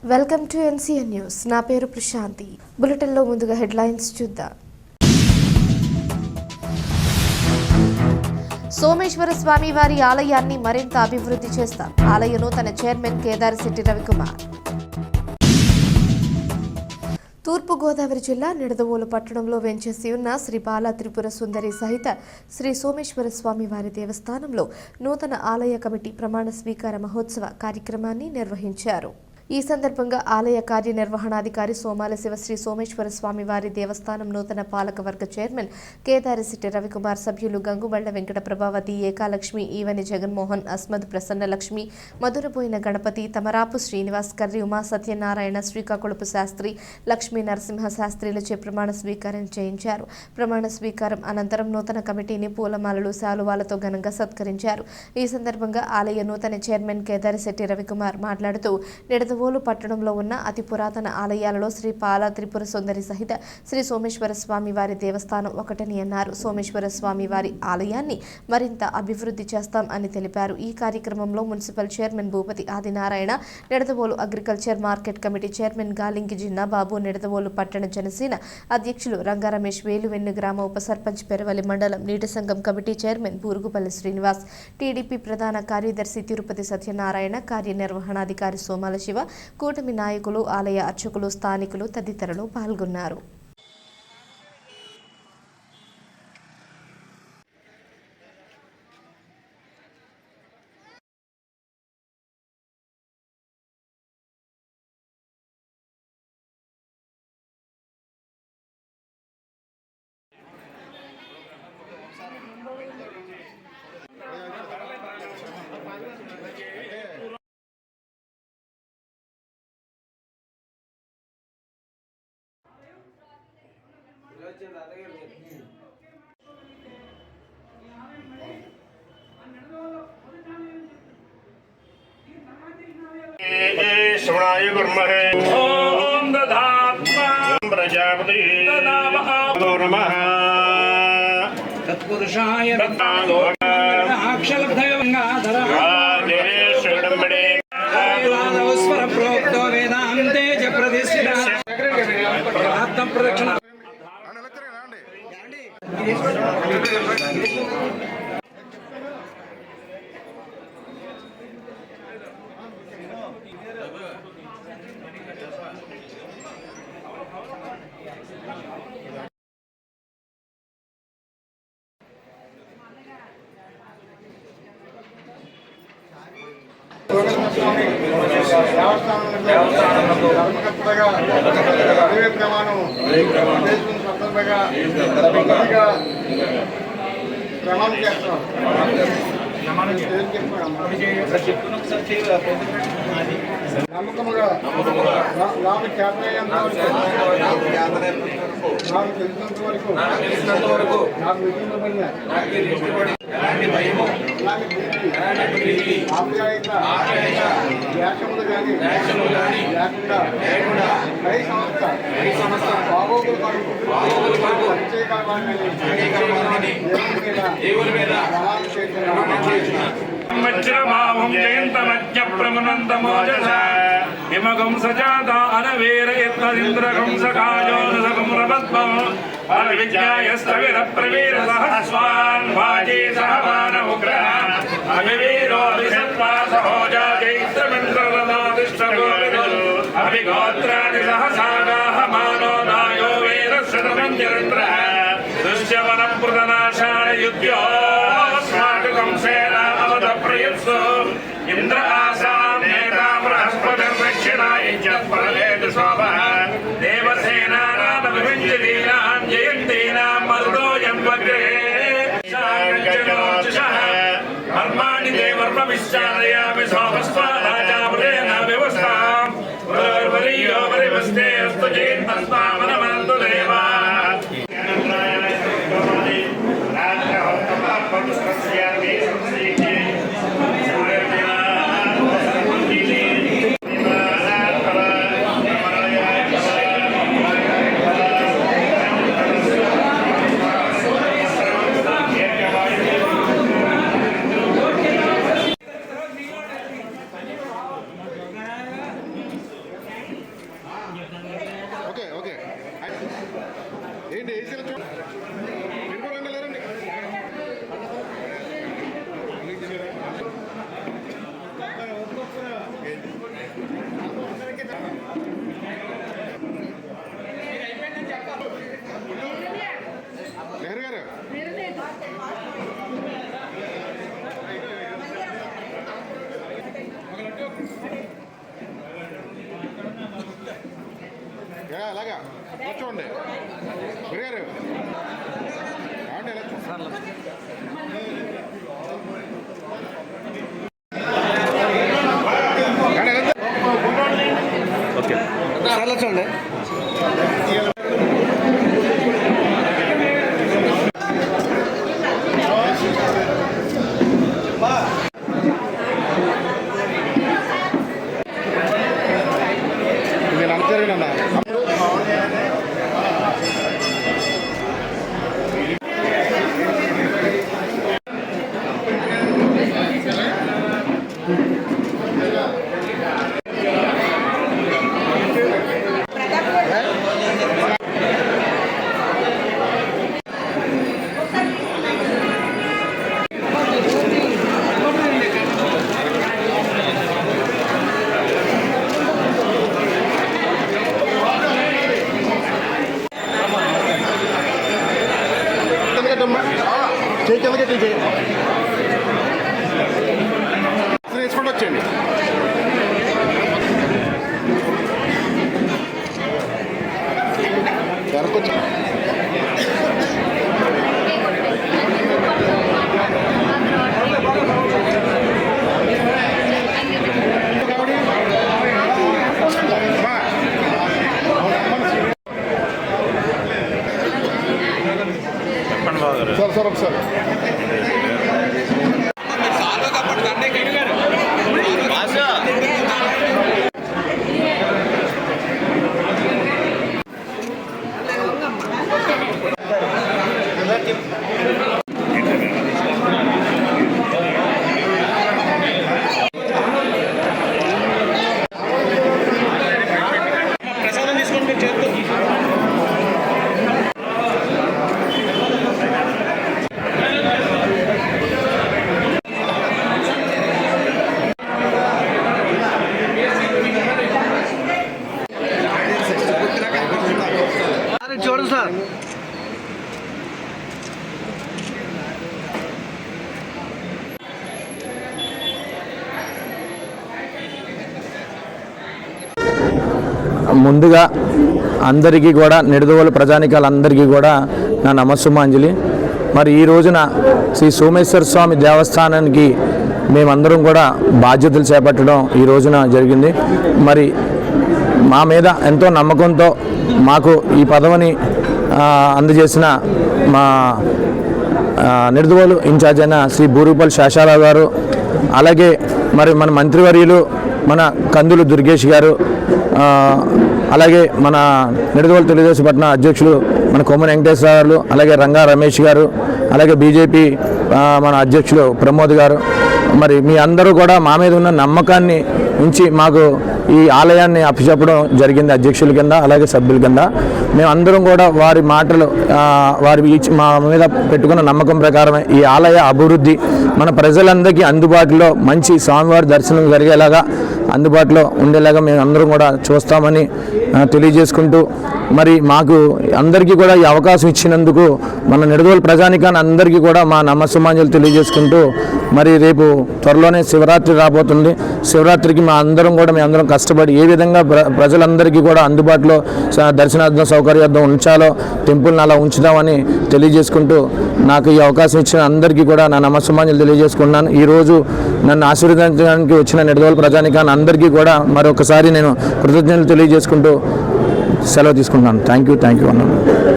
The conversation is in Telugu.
Welcome to NCN news. నా పేరు ప్రశాంతి. బులెటిన్లో ముందుగా హెడ్లైన్స్ చూద్దాం. సోమేశ్వర స్వామి వారి ఆలయాన్ని మరింత అభివృద్ధి చేస్తాం. ఆలయ నూతన చైర్మన్ కేదారిశెట్టి రవికుమార్. తూర్పుగోదావరి జిల్లా నిడదవోలు పట్టణంలో వెంచేసి ఉన్న శ్రీ బాల త్రిపుర సుందరి సహిత శ్రీ సోమేశ్వర స్వామి వారి దేవస్థానంలో నూతన ఆలయ కమిటీ ప్రమాణ స్వీకార మహోత్సవ కార్యక్రమాన్ని నిర్వహించారు. ఈ సందర్భంగా ఆలయ కార్యనిర్వహణాధికారి సోమాల శివ శ్రీ సోమేశ్వర స్వామి వారి దేవస్థానం నూతన పాలకవర్గ చైర్మన్ కేదారిశెట్టి రవికుమార్, సభ్యులు గంగుబళ్ల వెంకట ప్రభావతి, ఏకాలక్ష్మి, ఈవని జగన్మోహన్, అస్మద్ ప్రసన్నలక్ష్మి, మధురపోయిన గణపతి, తమరాపు శ్రీనివాస్, కర్రి ఉమా సత్యనారాయణ, శ్రీకాకుళపు శాస్త్రి, లక్ష్మీ నరసింహ శాస్త్రిలచే ప్రమాణ స్వీకారం చేయించారు. ప్రమాణ స్వీకారం అనంతరం నూతన కమిటీని పూలమాలలు, శాలువాలతో ఘనంగా సత్కరించారు. ఈ సందర్భంగా ఆలయ నూతన చైర్మన్ కేదారిశెట్టి రవికుమార్ మాట్లాడుతూ నిడదవోలు పట్టణంలో ఉన్న అతి పురాతన ఆలయాలలో శ్రీ బాల త్రిపుర సుందరి సహిత శ్రీ సోమేశ్వర స్వామి వారి దేవస్థానం ఒకటని అన్నారు. సోమేశ్వర స్వామి వారి ఆలయాన్ని మరింత అభివృద్ధి చేస్తాం అని తెలిపారు. ఈ కార్యక్రమంలో municipal chairman Bhupathi Adinarayana, Nidadavolu agriculture market committee chairman Galingi Jinnababu, Nidadavolu పట్టణ జనసేన అధ్యక్షులు రంగారమేష్, వేలువెన్ను గ్రామ ఉప సర్పంచ్ పెరవలి మండలం నీటి సంఘం committee chairman Burugupalli Srinivas, TDP ప్రధాన కార్యదర్శి తిరుపతి సత్యనారాయణ, కార్యనిర్వహణాధికారి సోమాల శివ, కూటమి నాయకులు, ఆలయ అర్చకులు, స్థానికులు తదితరులు పాల్గొన్నారు. श्रवणाय कुर्महे। ओम दधात्मा प्रजापति नमः तत्पुरुषाय अक्षलब्धयोगाधर स्वर प्रोक्तो वेदान्ते च प्रतिष्ठिता आत्मप्रदक्षिणा నమ్మకముగా నాకు చేతనైనంత వరకు నాకు విధించబడిన ఆప్యాయత వ్యాసములు కానీ లేకుండా కై సంస్థ బాగోగులు పరిచయకరమాన్ని దేవుని మీద ప్రమాణం చేస్తున్నాను. वज्रभावं जयन्तमज्ञप्रमनन्तमोजसा हिमगं सजाता अनवेरयत्तदिन्द्रगं सकायो नसगं रमद्भं अविज्ञायस्तविरप्रवीरसहस्वान् वाजे सहमानमुग्रः अविवीरोऽभिसत्त्वा सहोजा चैत्रमिन्द्ररथादिष्टगोविदो अभिगोत्राणि सहसागाः मानो नायो वेरशतमञ्जरन्द्रः दुश्यवनप्रदनाशाय युध्यो अस्माकं सेना इंद्र आसां नेता बृहस्पतिर्दक्षिणाय च प्रलेतु शोभः देवसेनानामभिमञ्जलीनां जयन्तीनां मरुदोऽयं वग्रे कर्माणि ते वर्मविश्चादयामि सोमस्वाहाचामृतेन व्यवस्थां वरीयो वरिवस्ते अस्तु चेत्तस्मामनमन्तु देवा అలాగా కూర్చోండి గురుగారు కావండి ఎలా చూడండి. నేను అంతేనా చేయి కింద కట్టి చేయి వేసుకుంటూ వచ్చేయండి వెనకొచ్చి సార్ ఒకసారి చూడండి సార్. ముందుగా అందరికీ కూడా నిడదవోలు ప్రజానికాలందరికీ కూడా నా నమస్సుమాంజలి. మరి ఈ రోజున శ్రీ సోమేశ్వర స్వామి దేవస్థానానికి మేమందరం కూడా బాధ్యతలు చేపట్టడం ఈ రోజున జరిగింది. మరి మా మీద ఎంతో నమ్మకంతో మాకు ఈ పదవిని అందజేసిన మా నిడదవోలు ఇన్ఛార్జ్ అయిన శ్రీ బూరుగుపల్లి శేషారావు గారు, అలాగే మరి మన మంత్రివర్యులు మన కందులు దుర్గేష్ గారు, అలాగే మన నిడదవోలు తెలుగుదేశం పట్టణ అధ్యక్షులు మన కొమ్మని వెంకటేశ్వర గారు, అలాగే రంగా రమేష్ గారు, అలాగే బీజేపీ మన అధ్యక్షులు ప్రమోద్ గారు, మరి మీ అందరూ కూడా మా మీద ఉన్న నమ్మకాన్ని ఉంచి మాకు ఈ ఆలయాన్ని అప్పచెప్పడం జరిగింది అధ్యక్షుల కింద, అలాగే సభ్యుల కింద. మేమందరం కూడా వారి మాటలు వారి మా మీద పెట్టుకున్న నమ్మకం ప్రకారమే ఈ ఆలయ అభివృద్ధి మన ప్రజలందరికీ అందుబాటులో మంచి స్వామివారి దర్శనం జరిగేలాగా అందుబాటులో ఉండేలాగా మేము అందరం కూడా చూస్తామని తెలియజేసుకుంటూ, మరి మాకు అందరికీ కూడా ఈ అవకాశం ఇచ్చినందుకు మన నిడదవోలు ప్రజానికాన్ని అందరికీ కూడా మా నమస్సుమాంజలి తెలియజేసుకుంటూ, మరి రేపు త్వరలోనే శివరాత్రి రాబోతుంది. శివరాత్రికి మేము అందరం కష్టపడి ఏ విధంగా ప్రజలందరికీ కూడా అందుబాటులో దర్శనార్థం సౌకర్యార్థం ఉంచాలో టెంపుల్ని అలా ఉంచుదామని తెలియజేసుకుంటూ, నాకు ఈ అవకాశం ఇచ్చిన అందరికీ కూడా నా నమస్సుమాంజలి తెలియజేసుకున్నాను. ఈరోజు నన్ను ఆశీర్వదించడానికి వచ్చిన నిడదవోలు ప్రజానికాన్ని అందరికీ కూడా మరొకసారి నేను కృతజ్ఞతలు తెలియజేసుకుంటూ సెలవు తీసుకుంటున్నాను. థ్యాంక్ యూ అన్నాను.